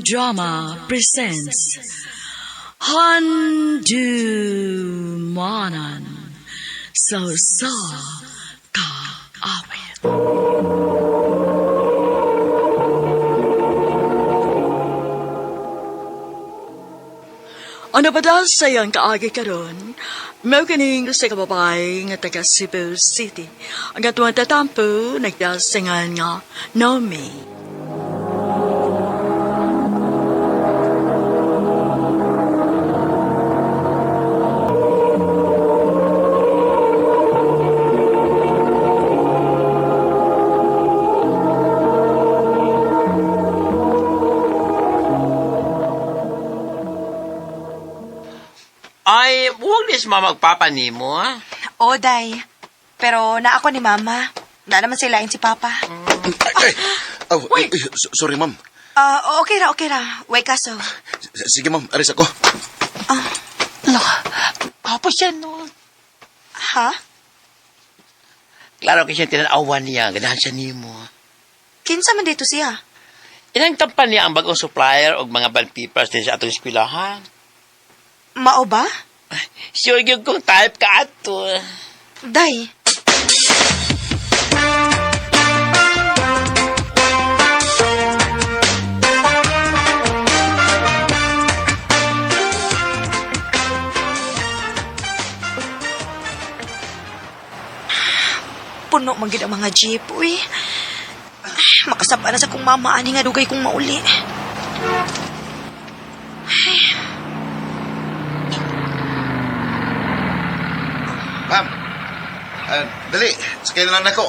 Drama presents Handumanan Sa Kaawit. Ano ba dahil sayang kaagi karon? Mau kining sa kababay nga taga Cebu City. Ang atuang tatampo nagdasingan nga Naomi. Ay, huwag nis magpapa ni mo, ha? O, Day. Pero na ako ni Mama. Na naman silain si Papa. Sorry, ma'am. Okay ra. Way kaso. Sige, ma'am. Aris ako. Papa siya, no? Ha? Klaro kasi tinanawan niya, ganahan siya ni mo. Kinsa man dito siya? Inang tampan niya ang bagong supplier o mga band papers din sa atong eskwelahan. Mao ba? Sure yun kung type ka ato. Day. Puno man gid ang mga jeep, uy. Makasaba na sa kong mama ani nga dugay kong mauli. Ma'am. Dali. Sakay na lang ako.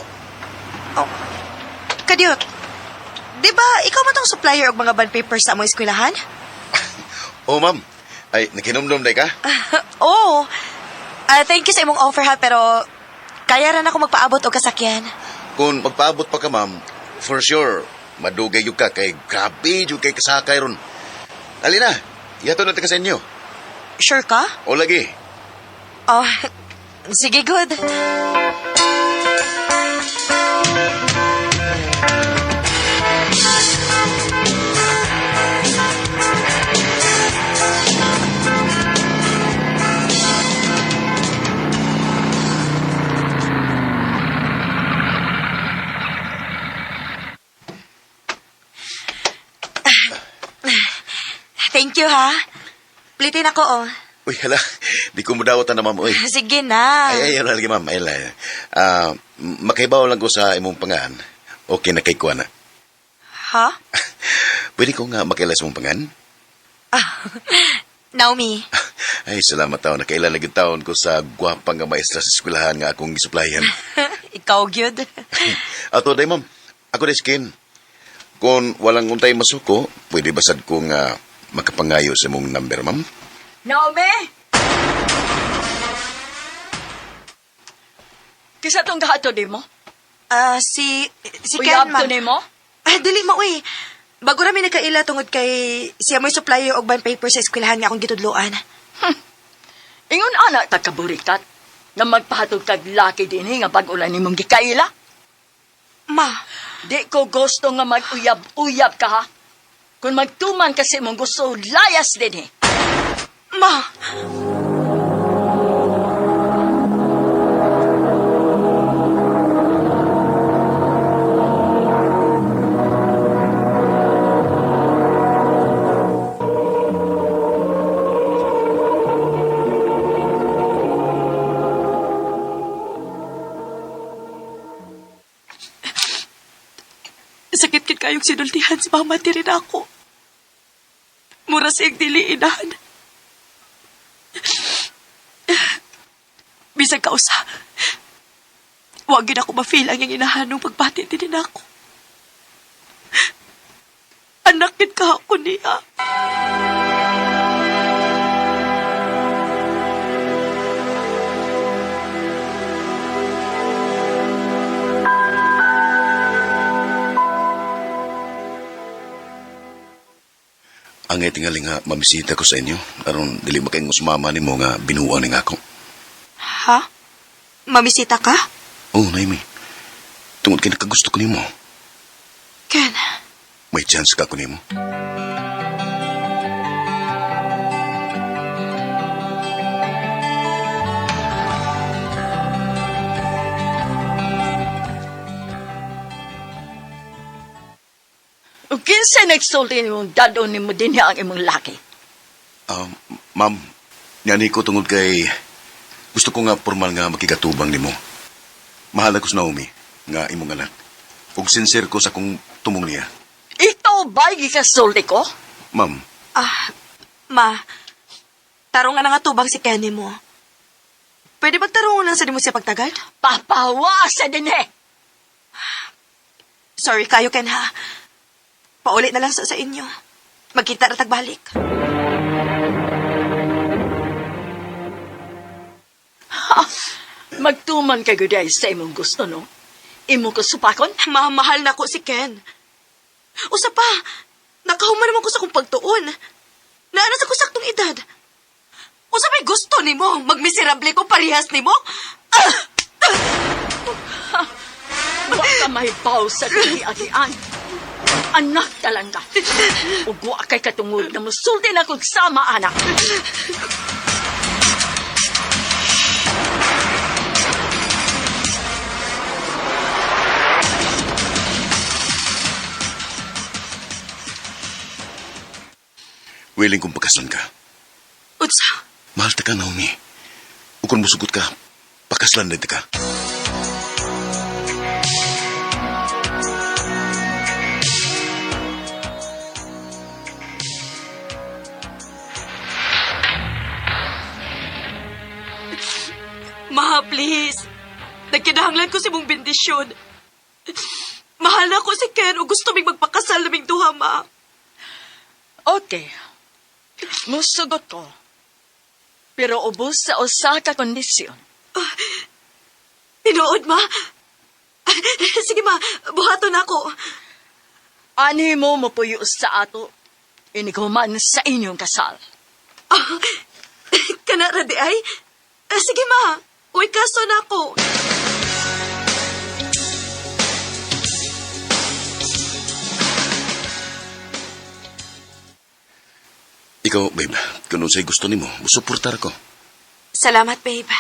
Oh. Kadiyot. Di ba ikaw man tong supplier og mga bond papers sa among eskwelahan? Oh, ma'am. Ay, nakinomdom day ka? Oo. Thank you sa imong offer ha, pero kaya rin ako magpaabot og kasakyan. Kung magpaabot pa ka, ma'am, for sure, madugay yung ka. Kay grabe yung kay kasakay ron. Dali na. Iyato natin ka sa inyo. Sure ka? O lagi. Oh, sige, good. Thank you, ha. Plitin ako, oh. Uy, hala. Di ko mudawatan na, ma'am. Uy. Sige na. Ay, lagi, ma'am. Ay, makaibaw lang ko sa imong pangan. Okay na kay kuha na. Ha? Pwede ko nga makailas mong pangan? Naomi. Ay, salamat taon. Nakailalagin taon ko sa gwapang nga maestra sa eskwelahan nga akong isuplayan. Ikaw, gyud. Ato, day, ma'am. Ako day skin. Kung walang untay masuko, pwede basad ko nga makapangayo sa mong number, ma'am? Naomi! Kisa tong gahato di mo? Si Uyab Ken, ma'am. to ni mo? Dili mo, uy. Bago namin nagkaila tungod kay siya may supplier og bond paper sa eskwelahan nga akong gitudloan. Ingon anak tagkaburikat na magpahatog kag laki din nga pag-ulan ni mong gikaila. Ma, Di ko gusto nga mag-uyab-uyab ka ha. Kung magtuman kasi mong gusto, layas din eh. ma. Sakit kit kayong sinultihan si mama tirin ako. Mura siyang diliinan. Bisag kausa. Huwag gina ako ma-feel ang yung inahanong pagpati din ako. Anak kit ka ako niya. Angay tingali nga mamisita ko sa inyo. Aron dili makayong usmama ni mo nga binuwa ni nga ako. Ha? Mamisita ka? Oo, Naimi. Tungod kay nakagusto ko ni mo. Ken, May chance ka ko ni mo. Ug kinsa nagsulti nimong dadon nimo dinhi ang imong laki? Ma'am, yani ko tungod kay gusto ko nga formal nga makigatubang nimo. Mahal ako sa Naomi, nga imong anak. Ug sincere ko sa kung tumong niya. Ito ba gikasulti ko? Ma'am, Ma, tarong nga na nga tubang si Kenny mo. Pwede magtarungan lang sa di mo siya pagtagad? Papawa sa dinhi. Sorry kayo, Ken, ha? Paulit na lang sa inyo. Magkita na tagbalik. Magtuman ka guday sa imong gusto, no? Imo ko supakon? Mahal na ko si Ken. Usa pa, nakahuman naman ko sa kong pagtuon. Naana sa ko saktong edad. Usa pa'y gusto ni mo, magmiserable ko parehas ni mo? Wa ka mahibaw sa kini-agian. Anak talang ka. Ug wa kay katungod na musulti na kog sama, anak. willing kong pagkaslan ka. Utsa, Mahal ta ka, Naomi. O kung musugot ka, pakaslan na ka. Ma, please. Nagkinahanglan ko si mong bendisyon. Mahal na ko si Ken o gusto mig magpakasal naming duha, ma. Okay. Musugot ko. Pero ubos sa usa ka kondisyon. Tinuod, ma. Sige, ma. Buhato na ako. Ani mo mapuyo sa ato. Iniguman sa inyong kasal. Kanara di ay? Sige, ma. Uy, kaso na ako. Ikaw, babe, kung sa'y gusto nimo, musuportar ko. Salamat, babe.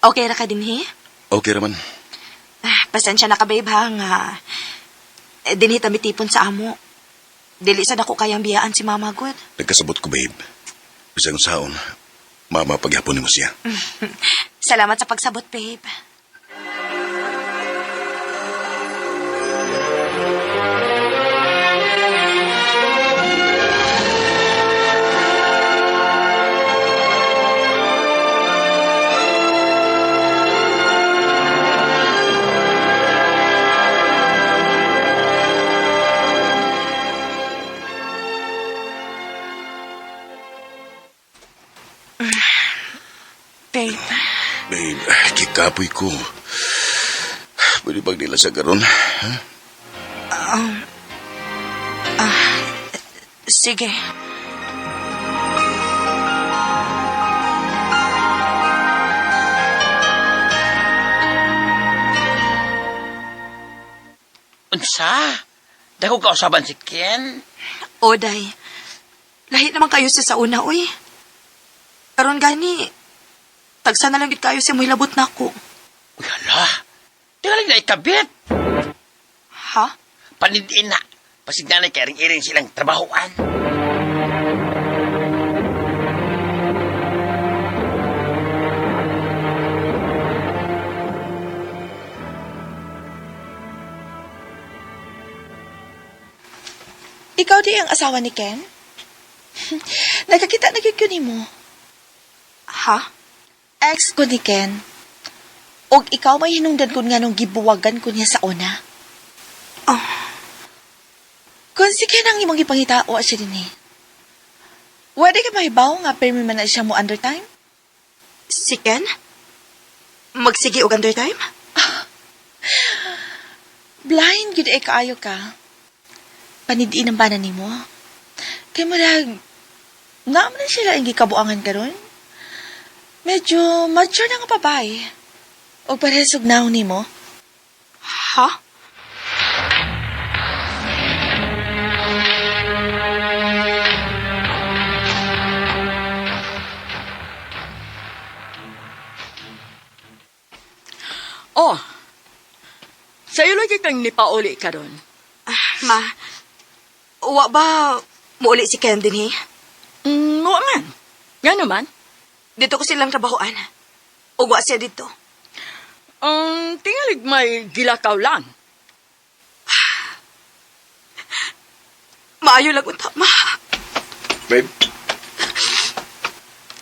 Okay ra ka din, he? Okay raman. Pasensya na ka, babe, ha, nga. Dinhi tamitipon sa amo. Dili sa dako kayang biyaan si Mama God. Nagkasabot ko, babe. Bisang saon, mama paghapon ni mo siya. Salamat sa pagsabot, babe. Babe. Babe, kikapoy ko. Pwede bang nila sa garon? Ha? Sige. Unsa? Dako ka usaban si Ken? Oday. Lahit naman kayo siya sa una, uy. Karon gani, tagsa na lang gid kayo siya hilabot na ako. Uy, hala. Tingaling na ikabit. Ha? Panindiin na. Pasigdanay kay ring-iring silang trabahoan. Ikaw di ang asawa ni Ken? Nagkakita na gyud ko nimo. Ha? Ex ko ni Ken. Og ikaw may hinungdan ko nga nung gibuwagan ko niya sa una. Oh, Kung si Ken ang imong ipangitao siya din eh. Wala ka mahibaw nga permi man na siya mo under time? si Ken? Magsige og under time? Blind gud ay kaayo ka. Panidiin ang bana nimo. Kay murag naman sila ang gikabuangan karon. Medyo mature na nga babae. O parehas og naon nimo. Ha? Oh, sa'yo lagi kang nipauli ka ron. Ma, wa ba muuli si Ken din, eh? Wa man. Nga naman. Dito ko silang trabahoan. Ugwa siya dito. Ang tingalig may gilakaw lang. Maayo lang unta, ma. Babe?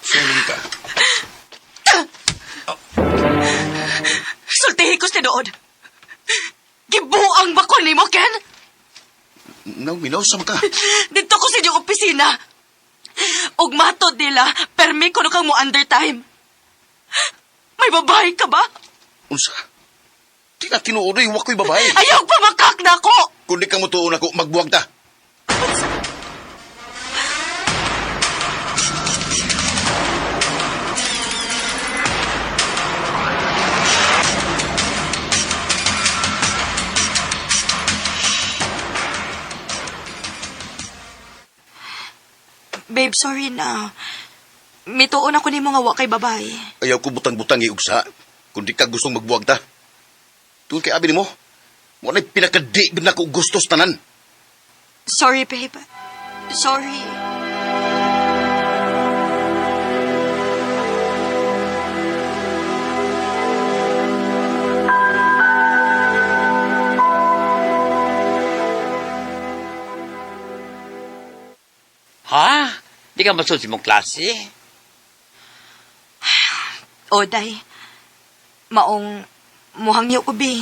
Feeling ka? Sultihi ko si doon. Gibuang ba ko ni mo, Ken? Naomi, nausam ka. Dito ko sa inyong opisina. Ug matod nila, permi ko no kang mo undertime. May babae ka ba? Unsa? Di na tinuodoy, wako'y babae. Ayaw pa makak na ako! Kung di ka mo tuon ako, magbuwag ta. Babe, sorry na. Mituon ako ni mga wakay babae. Ayaw ko butang-butang iugsa. Kung di ka gustong magbuwag ta. Tuon kay abi nimo. Mo na pinakadi na ko gusto sa tanan. Sorry, babe. Sorry. Ha? Di ka masunod sa mong klase? Oday. Maong muhangyo ko, bi.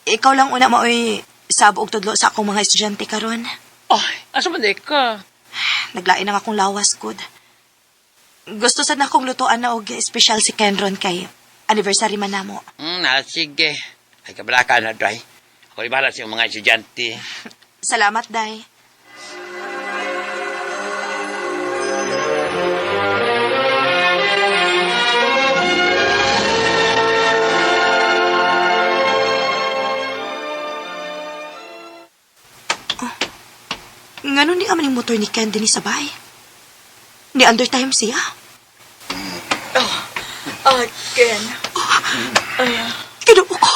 Ikaw lang una maoy sabo og tudlo sa akong mga estudyante karon. Ay, asa man di ka? Naglain ang akong lawas, good. Gusto sana akong lutuan na og special si Kenron kay anniversary man namo. Sige. Ay, kabala ka na, Dry. Ako ibala sa mga estudyante. Salamat, Day. Ngano ni amaning motor ni Ken din sa bahay? Ni undertime siya? Ken. Kinupo ko.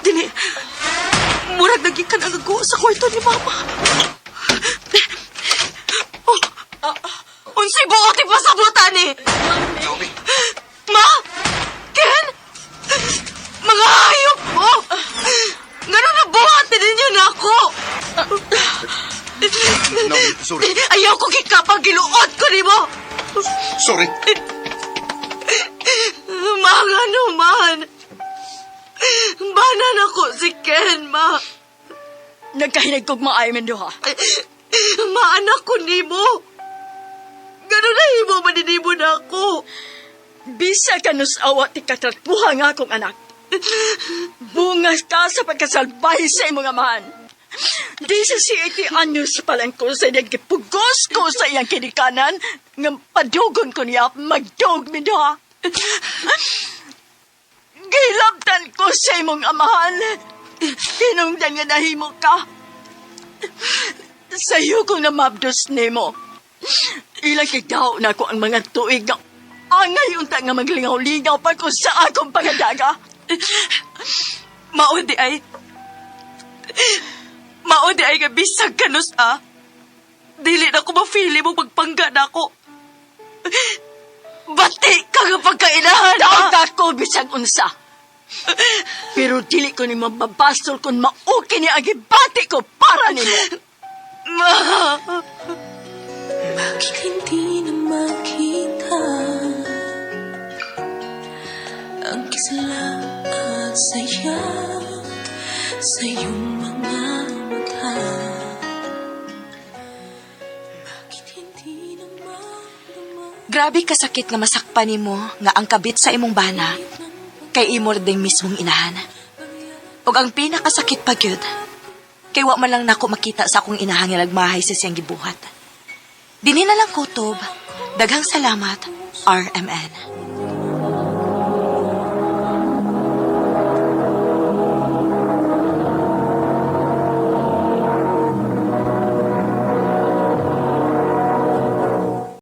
Dini, murag naging ka nagago sa kwarto ni Mama. Unsay buoti pa sa buta ni? Ma? Ken? Mga hayop mo! Ngano na buhati ninyo na ako? No, sorry. Ayaw ko kikapag giluot ko ni mo! Sorry. Mga naman! Banan ako si Ken, ma. Nagkahinag kog maay man duha. Maanak ko ni mo. Ganun na himo maninimo na ako. Bisa ka nus awa ti katratuha nga akong anak. Bungas ka sa pagkasalbahe sa imong amahan. Di sa 80 anyos pa lang ko sa nagipugos ko sa iyang kinikanan nga padugon ko niya magdog mi duha. Gilabtan ko sa imong amahan. Hinungdan nga nahimo ka. Sa'yo kong namabdos nimo. Ilang kitaw na ko ang mga tuig nga angay unta nga maglingaw-lingaw pa ko sa akong pangadaga. Maudi ay nga bisag kanus Dili na ko mafili mo magpangga na ako. Bati ka nga pagkainahan, Daog ako bisag unsa. Pero dili ko ni mababasol kung mauki ni agibati ko para nimo. Ma! Bakit hindi na makita ang kisla at saya sa iyong mga mata? Bakit hindi na madama? Grabe kasakit nga masakpan nimo nga ang kabit sa imong bana kay imo ding mismong inahan. Og ang pinakasakit pa gyud, kay wa man lang nako makita sa akong inahangil agmahay sa siyang gibuhat. Dinhi na lang kutob. Daghang salamat, RMN.